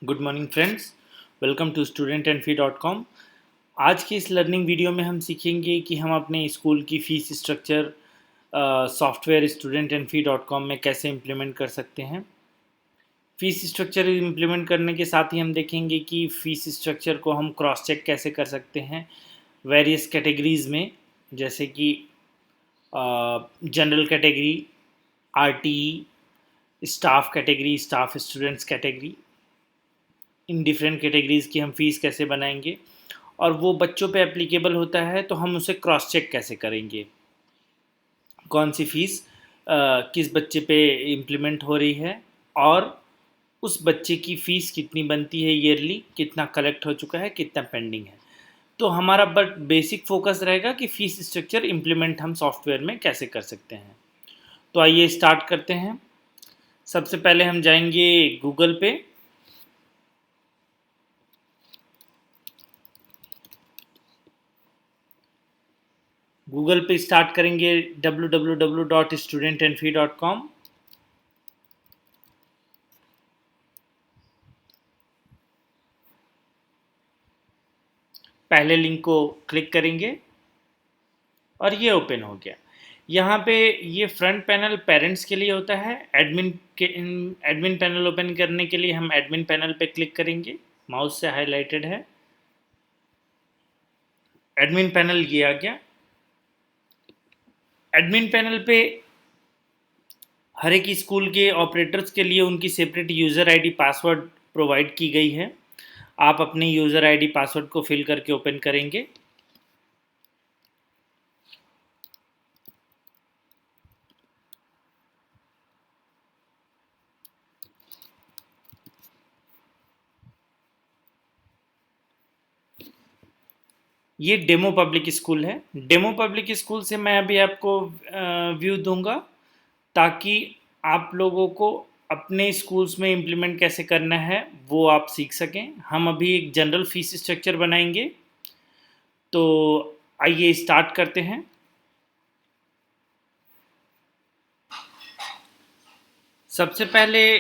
Good morning friends, welcome to studentandfee.com। आज की इस लर्निंग वीडियो में हम सीखेंगे कि हम अपने स्कूल की फ़ीस स्ट्रक्चर सॉफ्टवेयर studentandfee.com में कैसे इम्प्लीमेंट कर सकते हैं। फ़ीस स्ट्रक्चर इम्प्लीमेंट करने के साथ ही हम देखेंगे कि फ़ीस स्ट्रक्चर को हम क्रॉस चेक कैसे कर सकते हैं वेरियस कैटेगरीज़ में, जैसे कि general category, RTE, staff category, staff students category. In different categories की हम फ़ीस कैसे बनाएंगे और वो बच्चों पे एप्लीकेबल होता है तो हम उसे क्रॉस चेक कैसे करेंगे, कौन सी फ़ीस किस बच्चे पे इम्प्लीमेंट हो रही है और उस बच्चे की फ़ीस कितनी बनती है ईयरली, कितना कलेक्ट हो चुका है, कितना पेंडिंग है। तो हमारा बट बेसिक फोकस रहेगा कि फ़ीस स्ट्रक्चर इम्प्लीमेंट हम सॉफ्टवेयर में कैसे कर सकते हैं। तो आइए स्टार्ट करते हैं। सबसे पहले हम जाएंगे गूगल पे। गूगल पे स्टार्ट करेंगे www.studentandfee.com। पहले लिंक को क्लिक करेंगे और ये ओपन हो गया। यहाँ पे ये फ्रंट पैनल पेरेंट्स के लिए होता है। एडमिन पैनल ओपन करने के लिए हम एडमिन पैनल पे क्लिक करेंगे, माउस से हाईलाइटेड है। एडमिन पैनल ये आ गया। एडमिन पैनल पे हर एक स्कूल के ऑपरेटर्स के लिए उनकी separate user ID password provide की गई है। आप अपने यूज़र आईडी पासवर्ड को फिल करके ओपन करेंगे। ये डेमो पब्लिक स्कूल है। डेमो पब्लिक स्कूल से मैं अभी आपको व्यू दूंगा ताकि आप लोगों को अपने स्कूल्स में इम्प्लीमेंट कैसे करना है वो आप सीख सकें। हम अभी एक जनरल फीस स्ट्रक्चर बनाएंगे, तो आइए स्टार्ट करते हैं। सबसे पहले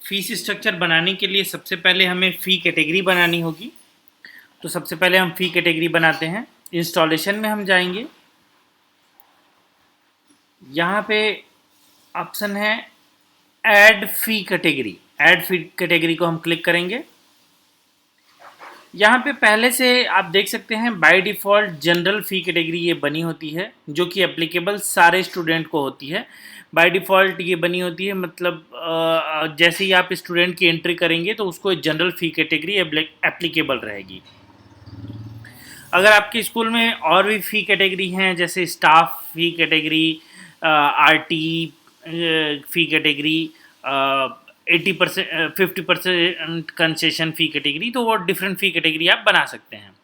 फीस स्ट्रक्चर बनाने के लिए सबसे पहले हमें फ़ी कैटेगरी बनानी होगी। तो सबसे पहले हम फ़ी कैटेगरी बनाते हैं। इंस्टॉलेशन में हम जाएंगे, यहाँ पे ऑप्शन है ऐड फ़ी कैटेगरी। ऐड फ़ी कैटेगरी को हम क्लिक करेंगे। यहाँ पे पहले से आप देख सकते हैं by default general fee category ये बनी होती है, जो कि एप्लीकेबल सारे स्टूडेंट को होती है। बाय डिफ़ॉल्ट ये बनी होती है, मतलब जैसे ही आप स्टूडेंट की एंट्री करेंगे तो उसको जनरल फ़ी कैटेगरी एप्लीकेबल रहेगी। अगर आपके स्कूल में और भी फ़ी कैटेगरी हैं, जैसे स्टाफ फ़ी कैटेगरी, आरटी फ़ी कैटेगरी, 80% 50% कंसेशन फ़ी कैटेगरी, तो वो डिफरेंट फ़ी कैटेगरी आप बना सकते हैं।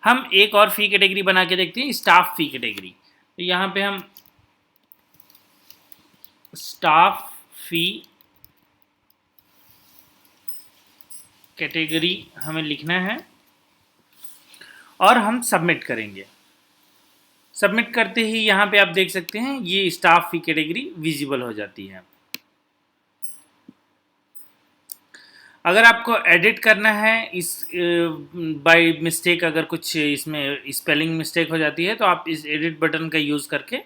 हम एक और फ़ी कैटेगरी बना के देखते हैं, स्टाफ फ़ी कैटेगरी। तो यहाँ पे हम स्टाफ फ़ी कैटेगरी हमें लिखना है और हम सबमिट करेंगे। सबमिट करते ही यहाँ पे आप देख सकते हैं ये स्टाफ फ़ी कैटेगरी विजिबल हो जाती है। अगर आपको एडिट करना है इस बाय मिस्टेक, अगर कुछ इसमें स्पेलिंग मिस्टेक हो जाती है तो आप इस एडिट बटन का यूज़ करके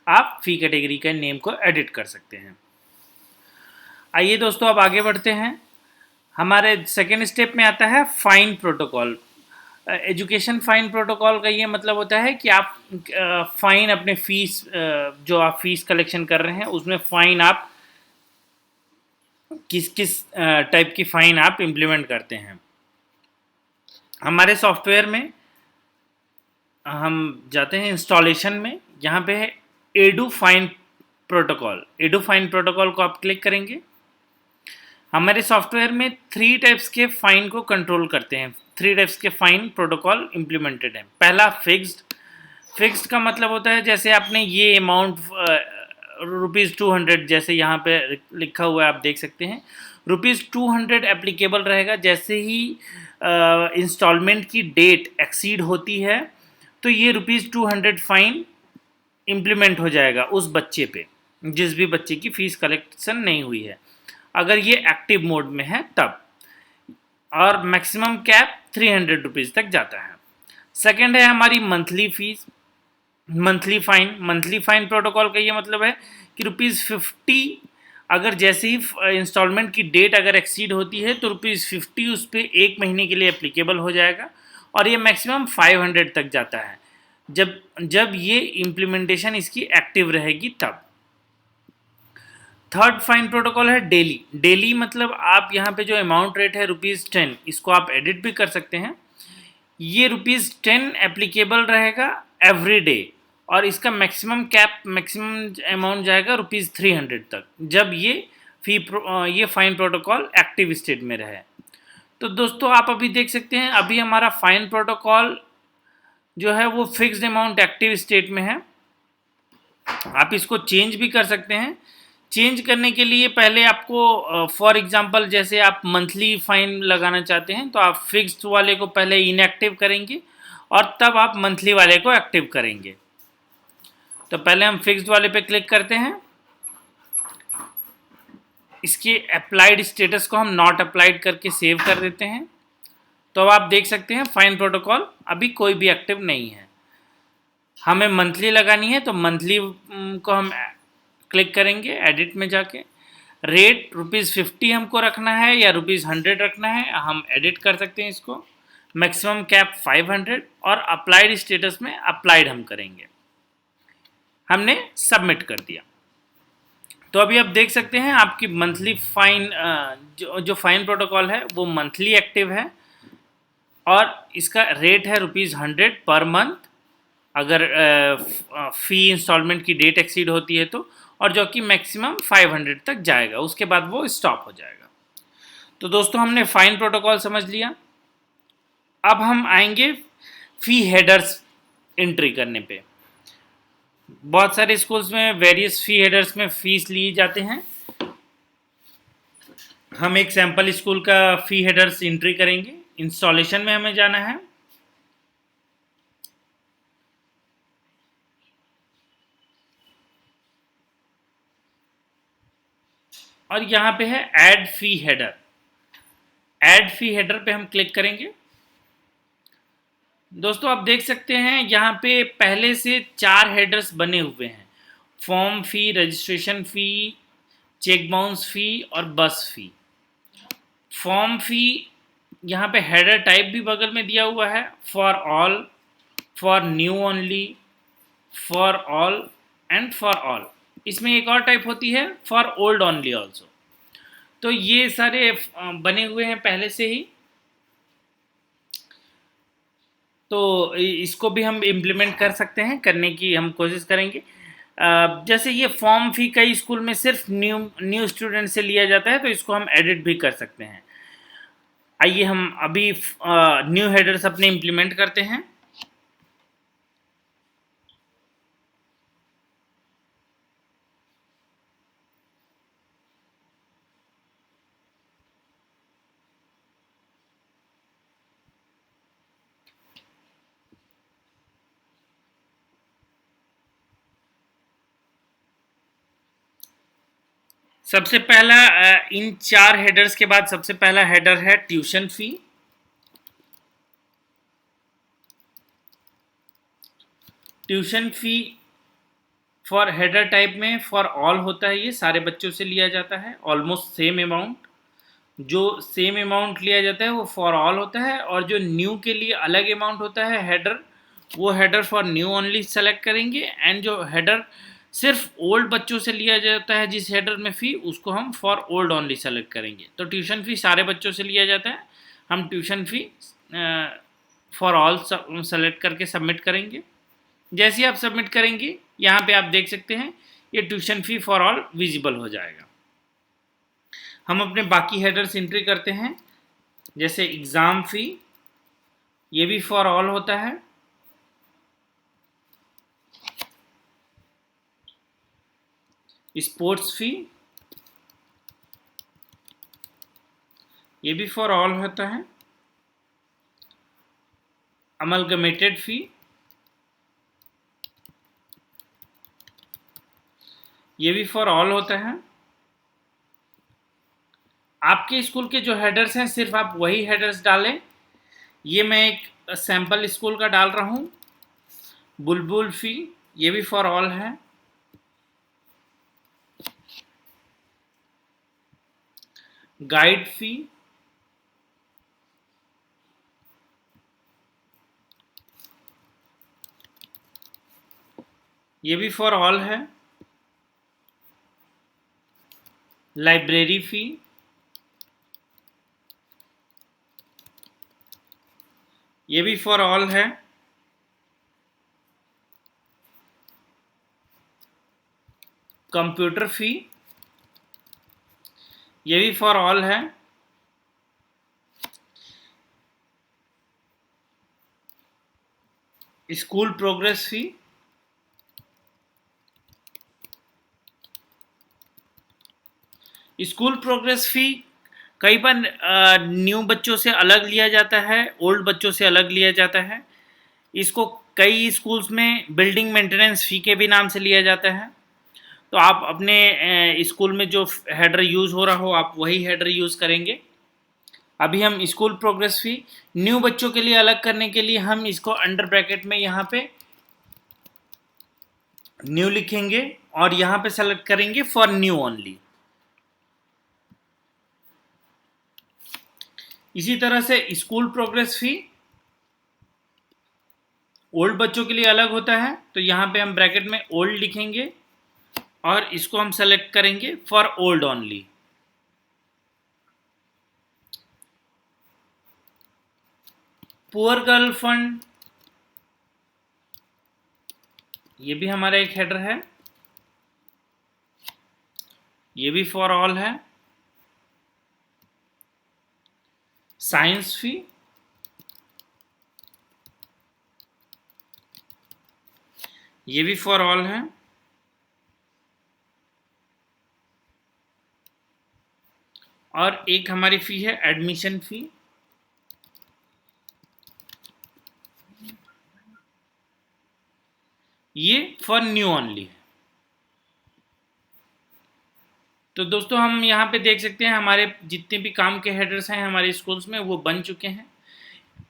आप फ़ी कैटेगरी का नेम को एडिट कर सकते हैं। आइए दोस्तों, अब आगे बढ़ते हैं। हमारे सेकेंड स्टेप में आता है fine protocol. Education fine protocol का ये मतलब होता है कि आप फ़ाइन अपने फ़ीस, जो आप फ़ीस कलेक्शन कर रहे हैं उसमें फ़ाइन आप किस किस टाइप की फ़ाइन आप इम्प्लीमेंट करते हैं। हमारे सॉफ्टवेयर में हम जाते हैं इंस्टॉलेशन में, यहाँ पे है edu fine protocol. Edu fine protocol को आप क्लिक करेंगे। हमारे सॉफ्टवेयर में 3 टाइप्स के फ़ाइन को कंट्रोल करते हैं। 3 टाइप्स के फ़ाइन प्रोटोकॉल इम्प्लीमेंटेड है। पहला फिक्स्ड। फिक्स्ड का मतलब होता है जैसे आपने ये अमाउंट ₹200, जैसे यहाँ पे लिखा हुआ है आप देख सकते हैं, ₹200 एप्लीकेबल रहेगा। जैसे ही इंस्टॉलमेंट की डेट एक्सीड होती है तो ये ₹200 फ़ाइन इम्प्लीमेंट हो जाएगा उस बच्चे पे, जिस भी बच्चे की फ़ीस कलेक्शन नहीं हुई है, अगर ये एक्टिव मोड में है तब। और मैक्सिमम कैप 300 रुपीज़ तक जाता है। सेकेंड है हमारी monthly fees, monthly fine. Monthly fine protocol का ये मतलब है कि ₹50, अगर जैसे ही इंस्टॉलमेंट की डेट अगर एक्सीड होती है तो ₹50 उस पर एक महीने के लिए एप्लीकेबल हो जाएगा, और ये मैक्सिमम 500 तक जाता है जब जब ये इम्प्लीमेंटेशन इसकी एक्टिव रहेगी तब। थर्ड फाइन प्रोटोकॉल है डेली। डेली मतलब आप यहाँ पे जो अमाउंट रेट है ₹10, इसको आप एडिट भी कर सकते हैं। ये ₹10 एप्लीकेबल रहेगा एवरी डे, और इसका मैक्सिमम अमाउंट जाएगा ₹300 तक जब ये फाइन प्रोटोकॉल एक्टिव स्टेट में रहे। तो दोस्तों आप अभी देख सकते हैं, अभी हमारा फाइन प्रोटोकॉल जो है वो फिक्स्ड अमाउंट एक्टिव स्टेट में है। आप इसको चेंज भी कर सकते हैं। चेंज करने के लिए पहले आपको फॉर एग्जांपल जैसे आप मंथली फाइन लगाना चाहते हैं तो आप फिक्स्ड वाले को पहले इनएक्टिव करेंगे और तब आप मंथली वाले को एक्टिव करेंगे। तो पहले हम फिक्स्ड वाले पे क्लिक करते हैं। इसके अप्लाइड स्टेटस को हम नॉट अप्लाइड करके सेव कर देते हैं। तो अब आप देख सकते हैं फाइन प्रोटोकॉल अभी कोई भी एक्टिव नहीं है। हमें मंथली लगानी है तो मंथली को हम क्लिक करेंगे एडिट में जाके। रेट ₹50 हमको रखना है या ₹100 रखना है, हम एडिट कर सकते हैं इसको। मैक्सिमम कैप 500 और अप्लाइड स्टेटस में अप्लाइड हम करेंगे। हमने सबमिट कर दिया। तो अभी आप देख सकते हैं आपकी मंथली फाइन जो फाइन प्रोटोकॉल है वो मंथली एक्टिव है और इसका रेट है ₹100 पर मंथ अगर फ़ी इंस्टॉलमेंट की डेट एक्सीड होती है तो, और जो कि मैक्सिमम 500 तक जाएगा, उसके बाद वो स्टॉप हो जाएगा। तो दोस्तों हमने फाइन प्रोटोकॉल समझ लिया। अब हम आएंगे फ़ी हेडर्स एंट्री करने पे। बहुत सारे स्कूल्स में वेरियस फ़ी हेडर्स में फ़ीस लिए जाते हैं। हम एक सैम्पल स्कूल का फ़ी हेडर्स एंट्री करेंगे। इंस्टॉलेशन में हमें जाना है, और यहाँ पे है ऐड फ़ी हेडर। ऐड फ़ी हेडर पे हम क्लिक करेंगे। दोस्तों आप देख सकते हैं यहाँ पे पहले से 4 हेडर्स बने हुए हैं: फॉर्म फ़ी, रजिस्ट्रेशन फ़ी, चेक बाउंस फ़ी और बस फ़ी। फॉर्म फ़ी यहाँ पे हेडर टाइप भी बगल में दिया हुआ है, for all, for new only, for all and for all. इसमें एक और टाइप होती है फॉर ओल्ड ओनली ऑल्सो। तो ये सारे बने हुए हैं पहले से ही, तो इसको भी हम इम्प्लीमेंट कर सकते हैं, करने की हम कोशिश करेंगे। जैसे ये फॉर्म फ़ी कई स्कूल में सिर्फ न्यू स्टूडेंट से लिया जाता है, तो इसको हम एडिट भी कर सकते हैं। आइए हम अभी न्यू हेडर्स अपने इम्प्लीमेंट करते हैं। सबसे पहला इन 4 हेडर्स के बाद सबसे पहला हेडर है tuition fee. Tuition fee for header type में फॉर ऑल होता है, ये सारे बच्चों से लिया जाता है ऑलमोस्ट सेम अमाउंट। जो सेम अमाउंट लिया जाता है वो फॉर ऑल होता है, और जो न्यू के लिए अलग अमाउंट होता है हेडर, वो header for new only select करेंगे। एंड जो हेडर सिर्फ ओल्ड बच्चों से लिया जाता है जिस हेडर में फ़ी, उसको हम फॉर ओल्ड ओनली सेलेक्ट करेंगे। तो ट्यूशन फ़ी सारे बच्चों से लिया जाता है, हम tuition fee for all select करके सबमिट करेंगे। जैसे ही आप सबमिट करेंगे यहाँ पे आप देख सकते हैं ये tuition fee for all visible हो जाएगा। हम अपने बाकी हेडर्स एंट्री करते हैं, जैसे एग्ज़ाम फ़ी, ये भी फॉर ऑल होता है। स्पोर्ट्स फ़ी, ये भी फॉर ऑल होता है। अमलगमेटेड फ़ी, ये भी फॉर ऑल होता है। आपके स्कूल के जो हेडर्स हैं सिर्फ आप वही हेडर्स डालें। ये मैं एक सैम्पल स्कूल का डाल रहा हूँ। बुलबुल फ़ी, ये भी फॉर ऑल है। गाइड फ़ी, ये भी फॉर ऑल है। लाइब्रेरी फ़ी, ये भी फॉर ऑल है। कंप्यूटर फ़ी, ये भी फॉर ऑल है। स्कूल प्रोग्रेस फ़ी, स्कूल प्रोग्रेस फ़ी कई बार न्यू बच्चों से अलग लिया जाता है, ओल्ड बच्चों से अलग लिया जाता है। इसको कई स्कूल्स में बिल्डिंग मेंटेनेंस फ़ी के भी नाम से लिया जाता है। तो आप अपने स्कूल में जो हेडर यूज़ हो रहा हो आप वही हेडर यूज़ करेंगे। अभी हम स्कूल प्रोग्रेस फ़ी न्यू बच्चों के लिए अलग करने के लिए हम इसको अंडर ब्रैकेट में यहाँ पे न्यू लिखेंगे और यहाँ पे सेलेक्ट करेंगे फॉर न्यू ओनली। इसी तरह से स्कूल प्रोग्रेस फ़ी ओल्ड बच्चों के लिए अलग होता है, तो यहाँ पे हम ब्रैकेट में ओल्ड लिखेंगे और इसको हम सेलेक्ट करेंगे for old only. Poor girl fund, ये भी हमारा एक हेडर है, ये भी फॉर ऑल है। साइंस फ़ी, ये भी फॉर ऑल है। और एक हमारी फ़ी है एडमिशन फ़ी, ये फॉर न्यू ओनली है। तो दोस्तों हम यहाँ पे देख सकते हैं हमारे जितने भी काम के हेडर्स हैं हमारे स्कूल्स में वो बन चुके हैं।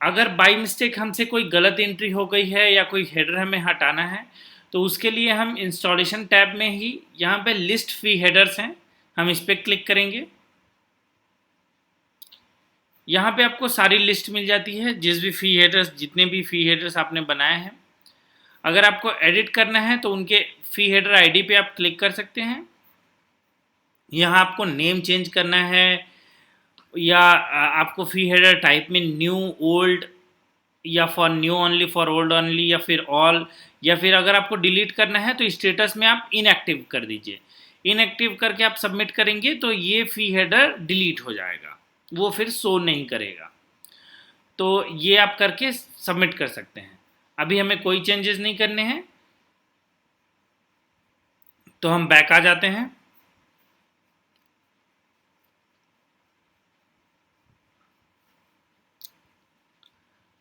अगर बाई मिस्टेक हमसे कोई गलत एंट्री हो गई है या कोई हेडर हमें हटाना है तो उसके लिए हम इंस्टॉलेशन टैब में ही यहाँ पे लिस्ट फ़ी हेडर्स हैं, हम इस पर क्लिक करेंगे। यहाँ पे आपको सारी लिस्ट मिल जाती है जिस भी फ़ी हेडर्स जितने भी फ़ी हेडर्स आपने बनाए हैं। अगर आपको एडिट करना है तो उनके फ़ी हेडर आईडी पे आप क्लिक कर सकते हैं। यहाँ आपको नेम चेंज करना है या आपको फ़ी हेडर टाइप में न्यू, ओल्ड या for new only, for old only या फिर ऑल, या फिर अगर आपको डिलीट करना है तो स्टेटस में आप इनएक्टिव कर दीजिए। इनएक्टिव करके आप सबमिट करेंगे तो ये फ़ी हेडर डिलीट हो जाएगा, वो फिर शो नहीं करेगा। तो ये आप करके सबमिट कर सकते हैं। अभी हमें कोई चेंजेस नहीं करने हैं तो हम बैक आ जाते हैं।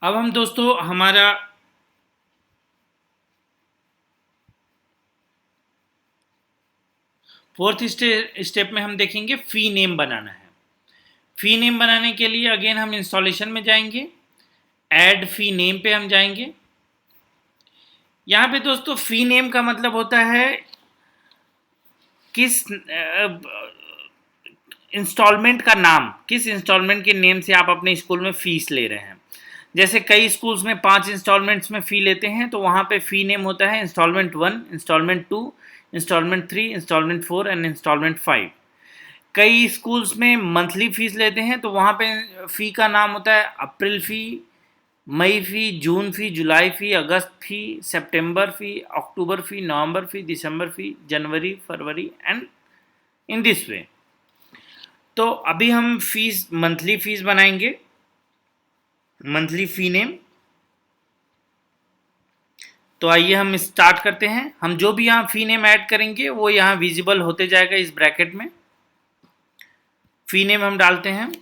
अब हम दोस्तों हमारा फोर्थ स्टेप में हम देखेंगे फ़ी नेम बनाना है। फ़ी नेम बनाने के लिए अगेन हम इंस्टॉलेशन में जाएंगे, ऐड फ़ी नेम पे हम जाएंगे। यहाँ पे दोस्तों फ़ी नेम का मतलब होता है किस इंस्टॉलमेंट का नाम, किस इंस्टॉलमेंट के नेम से आप अपने स्कूल में फ़ीस ले रहे हैं। जैसे कई स्कूल्स में 5 इंस्टॉलमेंट्स में फ़ी लेते हैं तो वहाँ पे फ़ी नेम होता है instalment 1, instalment 2, instalment 3, instalment 4 and instalment 5। कई स्कूल्स में मंथली फ़ीस लेते हैं तो वहाँ पे फ़ी का नाम होता है अप्रैल फ़ी, मई फ़ी, जून फ़ी, जुलाई फ़ी, अगस्त फ़ी, सितंबर फ़ी, अक्टूबर फ़ी, नवंबर फ़ी, दिसंबर फ़ी, जनवरी, फरवरी एंड इन दिस वे। तो अभी हम फीस मंथली फ़ीस बनाएंगे, मंथली फ़ी नेम। तो आइए हम स्टार्ट करते हैं। हम जो भी यहाँ फ़ी नेम ऐड करेंगे वो यहाँ विजिबल होते जाएगा इस ब्रैकेट में। फ़ी नेम हम डालते हैं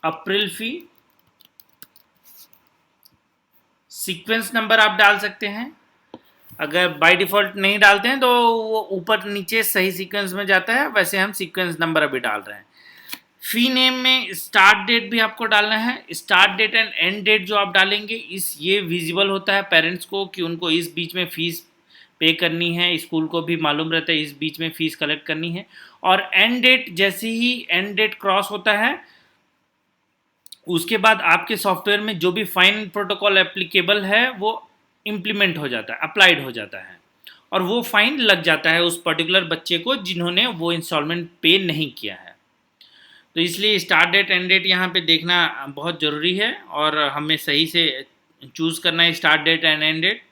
अप्रैल फ़ी, सीक्वेंस नंबर आप डाल सकते हैं अगर बाय डिफ़ॉल्ट नहीं डालते हैं तो वो ऊपर नीचे सही सीक्वेंस में जाता है, वैसे हम सीक्वेंस नंबर अभी डाल रहे हैं। फ़ी नेम में स्टार्ट डेट भी आपको डालना है। Start date and end date जो आप डालेंगे इस ये विजिबल होता है पेरेंट्स को कि उनको इस बीच में फ़ीस पे करनी है, स्कूल को भी मालूम रहता है इस बीच में फ़ीस कलेक्ट करनी है। और एंड डेट जैसे ही एंड डेट क्रॉस होता है, उसके बाद आपके सॉफ्टवेयर में जो भी फाइन प्रोटोकॉल एप्लीकेबल है वो इम्प्लीमेंट हो जाता है, अप्लाइड हो जाता है, और वो फाइन लग जाता है उस पर्टिकुलर बच्चे को जिन्होंने वो इंस्टॉलमेंट पे नहीं किया है। तो इसलिए स्टार्ट डेट एंड डेट यहाँ पे देखना बहुत ज़रूरी है और हमें सही से चूज़ करना है start date and end date.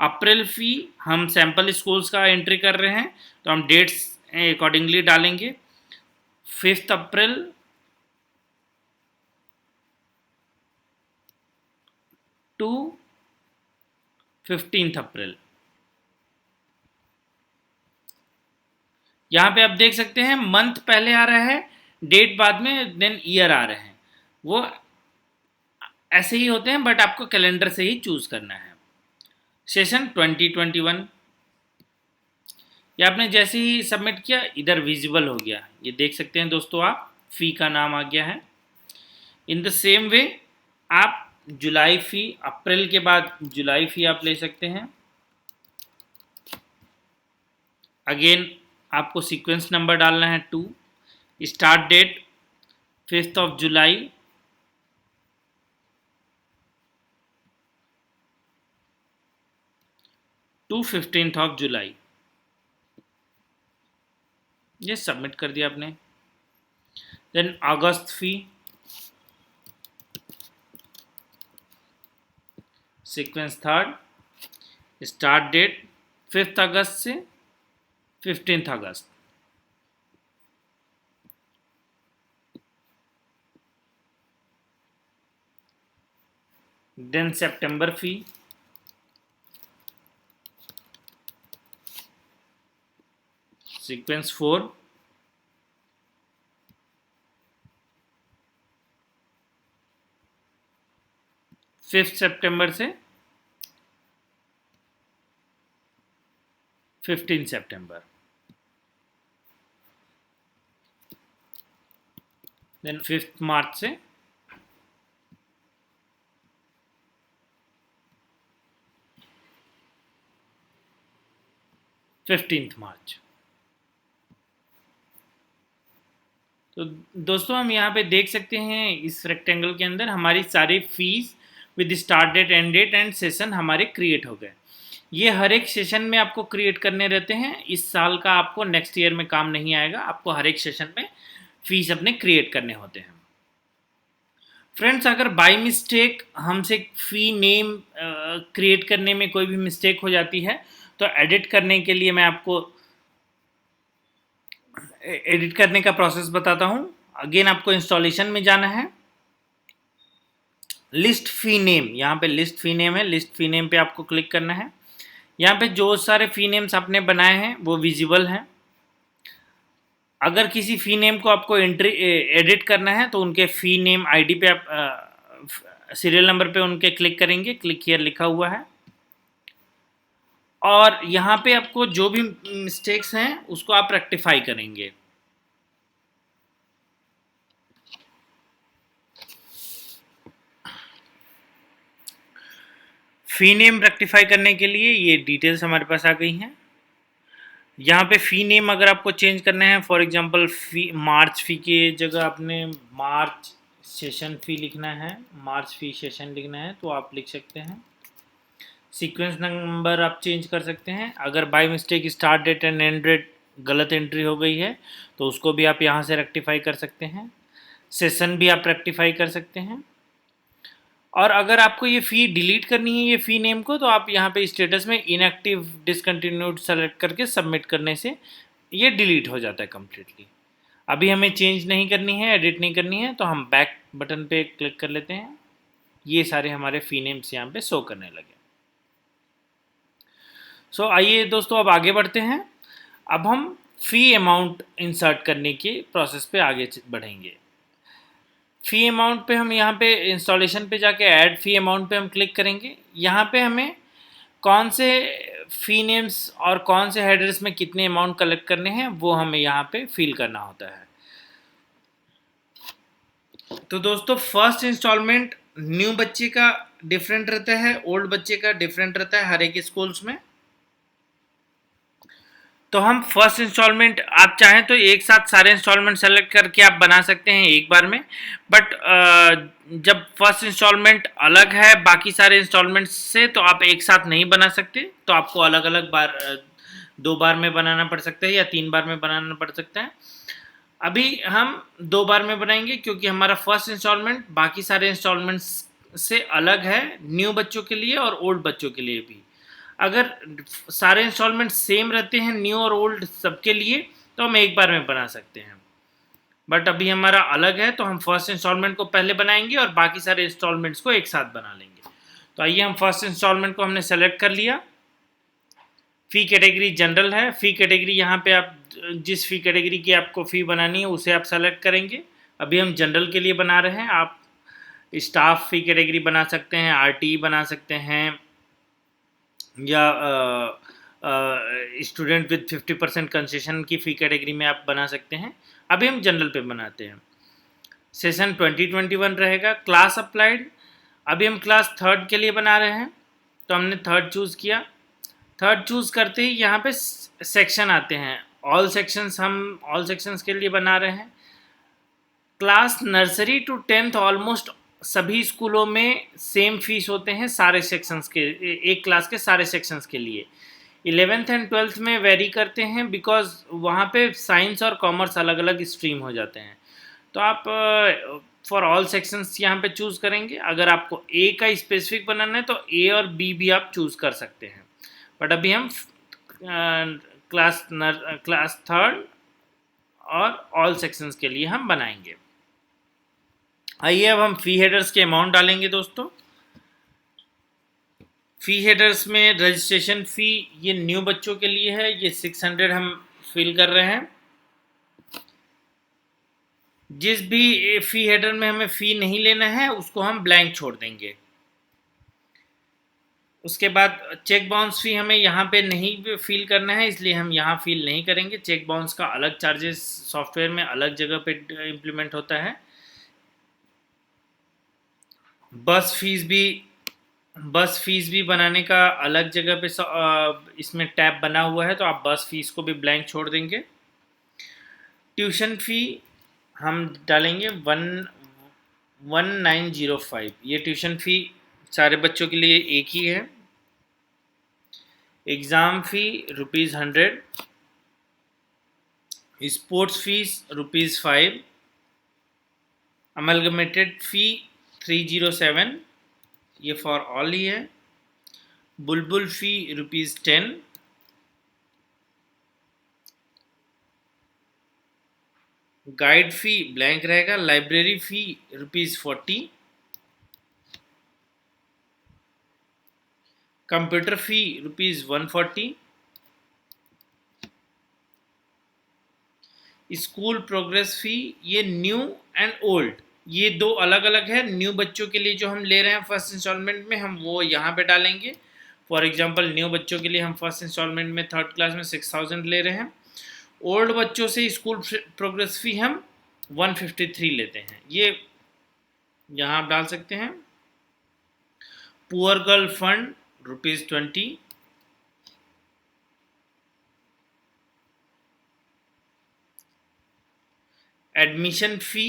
April fee हम सैम्पल स्कूल्स का एंट्री कर रहे हैं तो हम डेट्स अकॉर्डिंगली डालेंगे। 5 अप्रैल टू 15 अप्रैल। यहाँ पे आप देख सकते हैं मंथ पहले आ रहा है, डेट बाद में, देन ईयर आ रहे हैं। वो ऐसे ही होते हैं बट आपको कैलेंडर से ही चूज़ करना है। सेशन 2021 ये आपने जैसे ही सबमिट किया इधर विजिबल हो गया, ये देख सकते हैं दोस्तों आप, फ़ी का नाम आ गया है। इन द सेम वे आप जुलाई फ़ी, अप्रैल के बाद जुलाई फ़ी आप ले सकते हैं। अगेन आपको सीक्वेंस नंबर डालना है 2, स्टार्ट डेट 5 ऑफ जुलाई टू 15 ऑफ जुलाई। ये सबमिट कर दिया आपने। देन अगस्त fee, sequence 3rd, start date 5 अगस्त से 15 अगस्त। देन सितंबर फ़ी, सीक्वेंस 4, फिफ्थ सितंबर से 15 सितंबर। देन 5 मार्च से 15 मार्च। तो दोस्तों हम यहाँ पे देख सकते हैं इस रेक्टेंगल के अंदर हमारी सारी fees with start date end date end session हमारे क्रिएट हो गए। ये हर एक सेशन में आपको क्रिएट करने रहते हैं। इस साल का आपको नेक्स्ट ईयर में काम नहीं आएगा, आपको हर एक सेशन में फीस अपने क्रिएट करने होते हैं। फ्रेंड्स अगर बाय मिस्टेक हमसे फ़ी नेम क्रिएट करने में कोई भी मिस्टेक हो जाती है तो एडिट करने के लिए मैं आपको एडिट करने का प्रोसेस बताता हूँ। अगेन आपको इंस्टॉलेशन में जाना है, लिस्ट फ़ी नेम, यहाँ पे लिस्ट फ़ी नेम है, लिस्ट फ़ी नेम पे आपको क्लिक करना है। यहाँ पे जो सारे फ़ी नेम्स आपने बनाए हैं वो विजिबल हैं। अगर किसी फ़ी नेम को आपको एंट्री एडिट करना है तो उनके फ़ी नेम आईडी पे आप सीरियल नंबर पे उनके क्लिक करेंगे, क्लिक हियर लिखा हुआ है, और यहाँ पे आपको जो भी मिस्टेक्स हैं उसको आप रेक्टिफाई करेंगे। फ़ी नेम रेक्टिफाई करने के लिए ये डिटेल्स हमारे पास आ गई हैं। यहाँ पे फ़ी नेम अगर आपको चेंज करना है, फॉर एग्जांपल फ़ी मार्च फ़ी की जगह आपने मार्च सेशन फ़ी लिखना है, मार्च फ़ी सेशन लिखना है तो आप लिख सकते हैं। सीक्वेंस नंबर आप चेंज कर सकते हैं। अगर by mistake start date and end date गलत एंट्री हो गई है तो उसको भी आप यहाँ से रेक्टिफाई कर सकते हैं। सेशन भी आप रेक्टिफाई कर सकते हैं। और अगर आपको ये फ़ी डिलीट करनी है ये फ़ी नेम को, तो आप यहाँ पे स्टेटस में इनएक्टिव डिसकंटिन्यूड सेलेक्ट करके सबमिट करने से ये डिलीट हो जाता है कम्प्लीटली। अभी हमें चेंज नहीं करनी है, एडिट नहीं करनी है, तो हम बैक बटन पे क्लिक कर लेते हैं। ये सारे हमारे फ़ी नेम्स यहाँ पे शो करने लगे। सो आइए दोस्तों अब आगे बढ़ते हैं। अब हम फ़ी अमाउंट इंसर्ट करने के प्रोसेस पे आगे बढ़ेंगे। फ़ी अमाउंट पे हम यहाँ पे इंस्टॉलेशन पे जाके ऐड फ़ी अमाउंट पे हम क्लिक करेंगे। यहाँ पे हमें कौन से फी नेम्स और कौन से हेडर्स में कितने अमाउंट कलेक्ट करने हैं वो हमें यहाँ पे फिल करना होता है। तो दोस्तों फर्स्ट इंस्टॉलमेंट न्यू बच्चे का डिफरेंट रहता है, ओल्ड बच्चे का डिफरेंट रहता है हर एक स्कूल्स में। तो हम फर्स्ट इंस्टॉलमेंट, आप चाहें तो एक साथ सारे इंस्टॉलमेंट सेलेक्ट करके आप बना सकते हैं एक बार में, बट जब फर्स्ट इंस्टॉलमेंट अलग है बाकी सारे इंस्टॉलमेंट से तो आप एक साथ नहीं बना सकते, तो आपको अलग अलग बार 2 बार में बनाना पड़ सकता है या 3 बार में बनाना पड़ सकता है। अभी हम 2 बार में बनाएंगे क्योंकि हमारा फर्स्ट इंस्टॉलमेंट बाकी सारे इंस्टॉलमेंट्स से अलग है, न्यू बच्चों के लिए और ओल्ड बच्चों के लिए भी। अगर सारे इंस्टॉलमेंट सेम रहते हैं न्यू और ओल्ड सबके लिए तो हम एक बार में बना सकते हैं, बट अभी हमारा अलग है तो हम फर्स्ट इंस्टॉलमेंट को पहले बनाएंगे और बाकी सारे इंस्टॉलमेंट्स को एक साथ बना लेंगे। तो आइए, हम फर्स्ट इंस्टॉलमेंट को हमने सेलेक्ट कर लिया। फ़ी कैटेगरी जनरल है। फ़ी कैटेगरी यहाँ पे आप जिस फ़ी कैटेगरी की आपको फ़ी बनानी है उसे आप सेलेक्ट करेंगे। अभी हम जनरल के लिए बना रहे हैं। आप स्टाफ फ़ी कैटेगरी बना सकते हैं, आरटी बना सकते हैं, या स्टूडेंट विद 50% कंसेशन की फ़ी कैटेगरी में आप बना सकते हैं। अभी हम जनरल पे बनाते हैं। सेशन 2021 रहेगा। क्लास अप्लाइड, अभी हम क्लास थर्ड के लिए बना रहे हैं तो हमने थर्ड चूज़ किया। थर्ड चूज़ करते ही यहाँ पे सेक्शन आते हैं, ऑल सेक्शंस, हम ऑल सेक्शंस के लिए बना रहे हैं। Class nursery to 10th almost सभी स्कूलों में सेम फीस होते हैं सारे सेक्शंस के, एक क्लास के सारे सेक्शंस के लिए। 11th एंड 12th में वेरी करते हैं बिकॉज वहाँ पे साइंस और कॉमर्स अलग अलग स्ट्रीम हो जाते हैं। तो आप फॉर ऑल सेक्शंस यहाँ पे चूज़ करेंगे। अगर आपको ए का स्पेसिफिक बनाना है तो ए और बी भी आप चूज़ कर सकते हैं, बट अभी हम क्लास थर्ड और ऑल सेक्शंस के लिए हम बनाएंगे। आइए, अब हम फ़ी हेडर्स के अमाउंट डालेंगे दोस्तों। फ़ी हेडर्स में रजिस्ट्रेशन फ़ी ये न्यू बच्चों के लिए है, ये 600 हम फिल कर रहे हैं। जिस भी फ़ी हेडर में हमें फ़ी नहीं लेना है उसको हम ब्लैंक छोड़ देंगे। उसके बाद चेक बाउंस फ़ी हमें यहाँ पे नहीं फिल करना है, इसलिए हम यहाँ फिल नहीं करेंगे। चेक बाउंस का अलग चार्जेस सॉफ्टवेयर में अलग जगह पे इम्प्लीमेंट होता है। बस फीस भी बनाने का अलग जगह पे इसमें टैब बना हुआ है, तो आप बस फीस को भी ब्लैंक छोड़ देंगे। ट्यूशन फ़ी हम डालेंगे 1905। ये ट्यूशन फ़ी सारे बच्चों के लिए एक ही है। Exam fee ₹100, sports fees ₹5, amalgamated fee 307, ये फॉर ऑल ही है। Bulbul fee ₹10, guide fee blank रहेगा। Library fee ₹40, computer fee ₹140, school progress fee ये न्यू एंड ओल्ड ये दो अलग अलग है। न्यू बच्चों के लिए जो हम ले रहे हैं फर्स्ट इंस्टॉलमेंट में हम वो यहाँ पे डालेंगे। फॉर एग्जांपल न्यू बच्चों के लिए हम फर्स्ट इंस्टॉलमेंट में थर्ड क्लास में 6000 ले रहे हैं। ओल्ड बच्चों से स्कूल प्रोग्रेस फ़ी हम 153 लेते हैं, ये यहाँ आप डाल सकते हैं। Poor girl fund ₹20, admission fee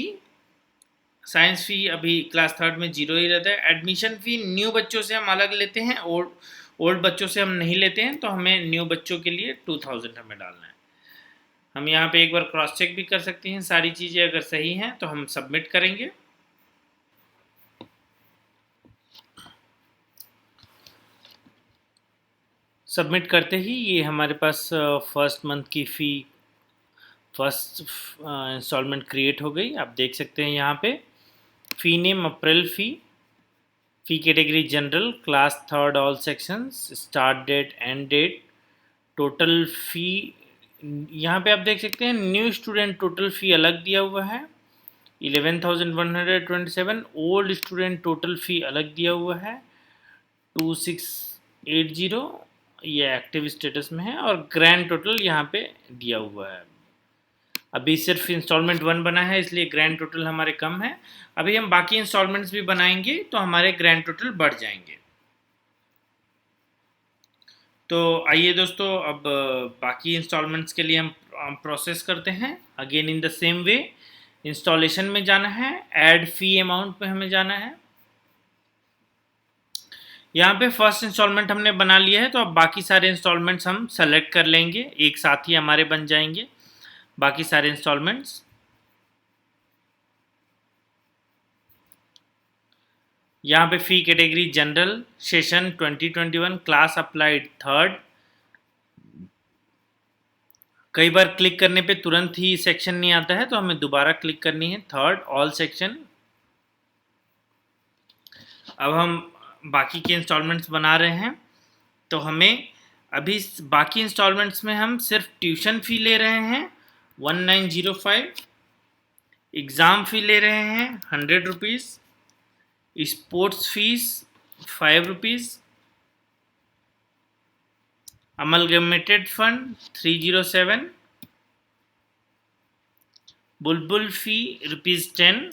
science fee अभी क्लास थर्ड में 0 ही रहता है। एडमिशन फ़ी न्यू बच्चों से हम अलग लेते हैं, ओल्ड बच्चों से हम नहीं लेते हैं, तो हमें न्यू बच्चों के लिए 2000 हमें डालना है। हम यहाँ पे एक बार क्रॉस चेक भी कर सकते हैं, सारी चीज़ें अगर सही हैं तो हम सबमिट करेंगे। सबमिट करते ही ये हमारे पास फर्स्ट मंथ की फ़ी फर्स्ट इंस्टॉलमेंट क्रिएट हो गई। आप देख सकते हैं यहाँ पे fee name April fee category general, class third all sections, start date end date, total fee यहाँ पे आप देख सकते हैं न्यू स्टूडेंट टोटल फ़ी अलग दिया हुआ है 11,127। ओल्ड स्टूडेंट टोटल फ़ी अलग दिया हुआ है 80 ये एक्टिव स्टेटस में है और ग्रैंड टोटल यहाँ पे दिया हुआ है। अभी सिर्फ इंस्टॉलमेंट 1 बना है इसलिए ग्रैंड टोटल हमारे कम है। अभी हम बाकी इंस्टॉलमेंट्स भी बनाएंगे तो हमारे ग्रैंड टोटल बढ़ जाएंगे। तो आइए दोस्तों, अब बाकी इंस्टॉलमेंट्स के लिए हम प्रोसेस करते हैं। Again in the same way, installation में जाना है, ऐड फी अमाउंट पे हमें जाना है। यहाँ पे फर्स्ट इंस्टॉलमेंट हमने बना लिया है, तो अब बाकी सारे इंस्टॉलमेंट्स हम सेलेक्ट कर लेंगे, एक साथ ही हमारे बन जाएंगे बाकी सारे इंस्टॉलमेंट्स। यहाँ पे fee category general, session 2021, class applied third. कई बार क्लिक करने पे तुरंत ही सेक्शन नहीं आता है तो हमें दोबारा क्लिक करनी है, थर्ड ऑल सेक्शन। अब हम बाकी के इंस्टॉलमेंट्स बना रहे हैं, तो हमें अभी बाकी इंस्टॉलमेंट्स में हम सिर्फ ट्यूशन फ़ी ले रहे हैं 1905, एग्ज़ाम फ़ी ले रहे हैं 100 rupees, sports fees 5 rupees, amalgamated fund 307, बुलबुल फी ₹10,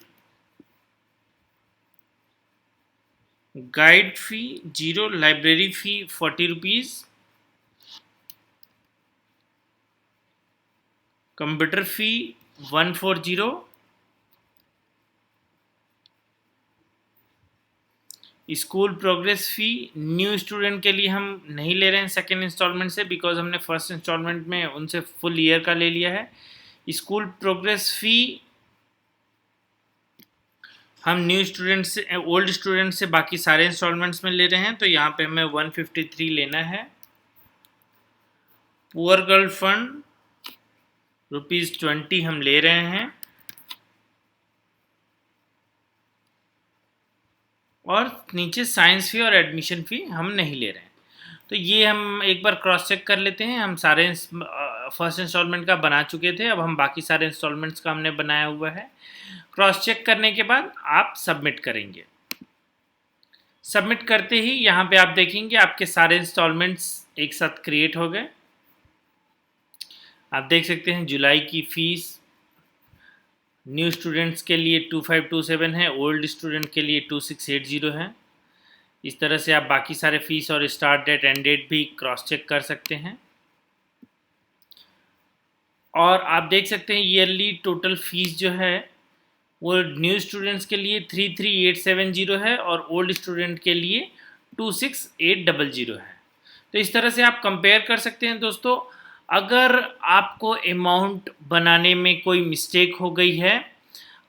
गाइड फी 0, लाइब्रेरी फी 40 रुपीज़, कंप्यूटर फी 140, स्कूल प्रोग्रेस फी न्यू स्टूडेंट के लिए हम नहीं ले रहे हैं सेकेंड इंस्टॉलमेंट से, बिकॉज हमने फर्स्ट इंस्टॉलमेंट में उनसे फुल ईयर का ले लिया है। स्कूल प्रोग्रेस फी हम न्यू स्टूडेंट से ओल्ड स्टूडेंट से बाकी सारे इंस्टॉलमेंट्स में ले रहे हैं, तो यहाँ पे हमें 153 लेना है। पुअर गर्ल फंड ₹20 हम ले रहे हैं, और नीचे साइंस फी और एडमिशन फ़ी हम नहीं ले रहे हैं। तो ये हम एक बार क्रॉस चेक कर लेते हैं। हम सारे फर्स्ट इंस्टॉलमेंट का बना चुके थे, अब हम बाकी सारे इंस्टॉलमेंट्स का हमने बनाया हुआ है। क्रॉस चेक करने के बाद आप सबमिट करेंगे। सबमिट करते ही यहाँ पे आप देखेंगे आपके सारे इंस्टॉलमेंट्स एक साथ क्रिएट हो गए। आप देख सकते हैं जुलाई की फ़ीस न्यू स्टूडेंट्स के लिए 2527 है, ओल्ड स्टूडेंट के लिए 2680 है। इस तरह से आप बाकी सारे फीस और स्टार्ट डेट एंड डेट भी क्रॉस चेक कर सकते हैं। और आप देख सकते हैं ईयरली टोटल फीस जो है वो न्यू स्टूडेंट्स के लिए 33870 है और ओल्ड स्टूडेंट के लिए 26800 है। तो इस तरह से आप कंपेयर कर सकते हैं दोस्तों। अगर आपको अमाउंट बनाने में कोई मिस्टेक हो गई है,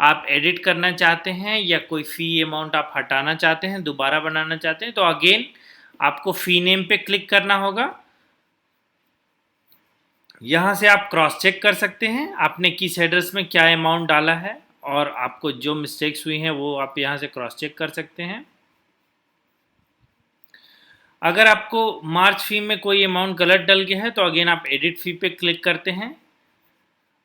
आप एडिट करना चाहते हैं या कोई फ़ी अमाउंट आप हटाना चाहते हैं, दोबारा बनाना चाहते हैं, तो अगेन आपको फ़ी नेम पे क्लिक करना होगा। यहाँ से आप क्रॉस चेक कर सकते हैं आपने किस एड्रेस में क्या अमाउंट डाला है, और आपको जो मिस्टेक्स हुई हैं वो आप यहाँ से क्रॉस चेक कर सकते हैं। अगर आपको मार्च फ़ी में कोई अमाउंट गलत डल गया है तो अगेन आप एडिट फ़ी पे क्लिक करते हैं।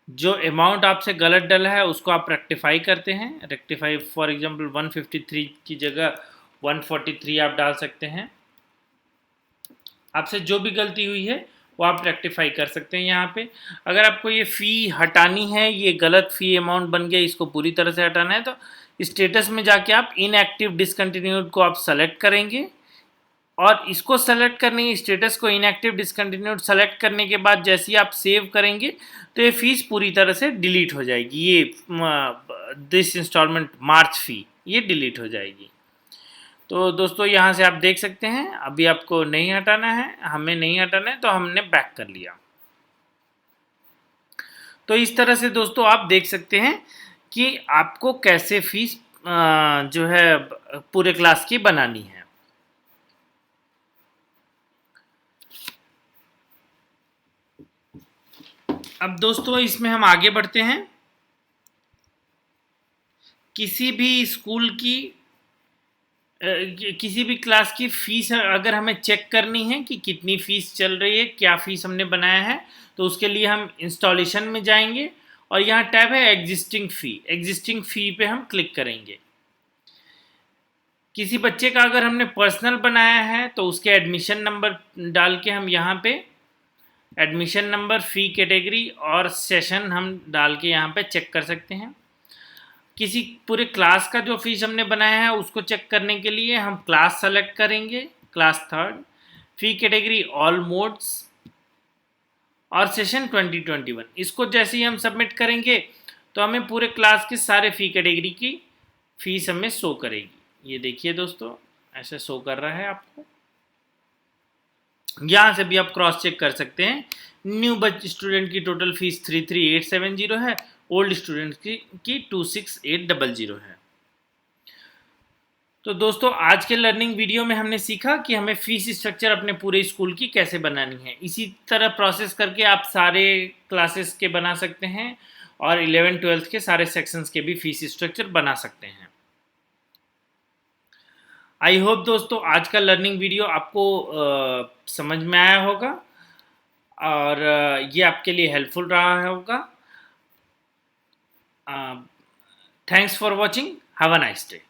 जो अमाउंट आपसे गलत डला है उसको आप रेक्टिफाई करते हैं। रेक्टिफाई फॉर एग्जांपल 153 की जगह 143 आप डाल सकते हैं। आपसे जो भी गलती हुई है वो आप रेक्टिफाई कर सकते हैं यहाँ पे। अगर आपको ये फ़ी हटानी है, ये गलत फ़ी अमाउंट बन गया, इसको पूरी तरह से हटाना है, तो स्टेटस में जाके आप इनएक्टिव डिसकंटिन्यूड को आप सेलेक्ट करेंगे, और इसको सेलेक्ट करने स्टेटस को इनएक्टिव डिसकंटिन्यूड सेलेक्ट करने के बाद जैसे ही आप सेव करेंगे तो ये फ़ीस पूरी तरह से डिलीट हो जाएगी। ये दिस इंस्टॉलमेंट मार्च फ़ी ये डिलीट हो जाएगी। तो दोस्तों यहाँ से आप देख सकते हैं अभी आपको नहीं हटाना है, हमें नहीं हटाना है, तो हमने बैक कर लिया। तो इस तरह से दोस्तों आप देख सकते हैं कि आपको कैसे फ़ीस जो है पूरे क्लास की बनानी है। अब दोस्तों इसमें हम आगे बढ़ते हैं। किसी भी स्कूल की किसी भी क्लास की फ़ीस अगर हमें चेक करनी है कि कितनी फ़ीस चल रही है, क्या फ़ीस हमने बनाया है, तो उसके लिए हम इंस्टॉलेशन में जाएंगे और यहाँ टैब है एग्जिस्टिंग फ़ी। एग्जिस्टिंग फ़ी पे हम क्लिक करेंगे। किसी बच्चे का अगर हमने पर्सनल बनाया है तो उसके एडमिशन नंबर डाल के हम यहाँ पे एडमिशन नंबर, फ़ी कैटेगरी और सेशन हम डाल के यहाँ पे चेक कर सकते हैं। किसी पूरे क्लास का जो फीस हमने बनाया है उसको चेक करने के लिए हम क्लास सेलेक्ट करेंगे, क्लास थर्ड, फ़ी कैटेगरी ऑल मोड्स और सेशन 2021। इसको जैसे ही हम सबमिट करेंगे तो हमें पूरे क्लास के सारे फ़ी कैटेगरी की फीस हमें शो करेगी। ये देखिए दोस्तों, ऐसे शो कर रहा है आपको। यहाँ से भी आप क्रॉस चेक कर सकते हैं। न्यू बच स्टूडेंट की टोटल फीस 33870 है, ओल्ड स्टूडेंट की 26800 है। तो दोस्तों आज के लर्निंग वीडियो में हमने सीखा कि हमें फीस स्ट्रक्चर अपने पूरे स्कूल की कैसे बनानी है। इसी तरह प्रोसेस करके आप सारे क्लासेस के बना सकते हैं और 11th-12th के सारे सेक्शंस के भी फीस स्ट्रक्चर बना सकते हैं। आई होप दोस्तों आज का लर्निंग वीडियो आपको समझ में आया होगा और ये आपके लिए हेल्पफुल रहा होगा। Thanks for watching, have a nice day.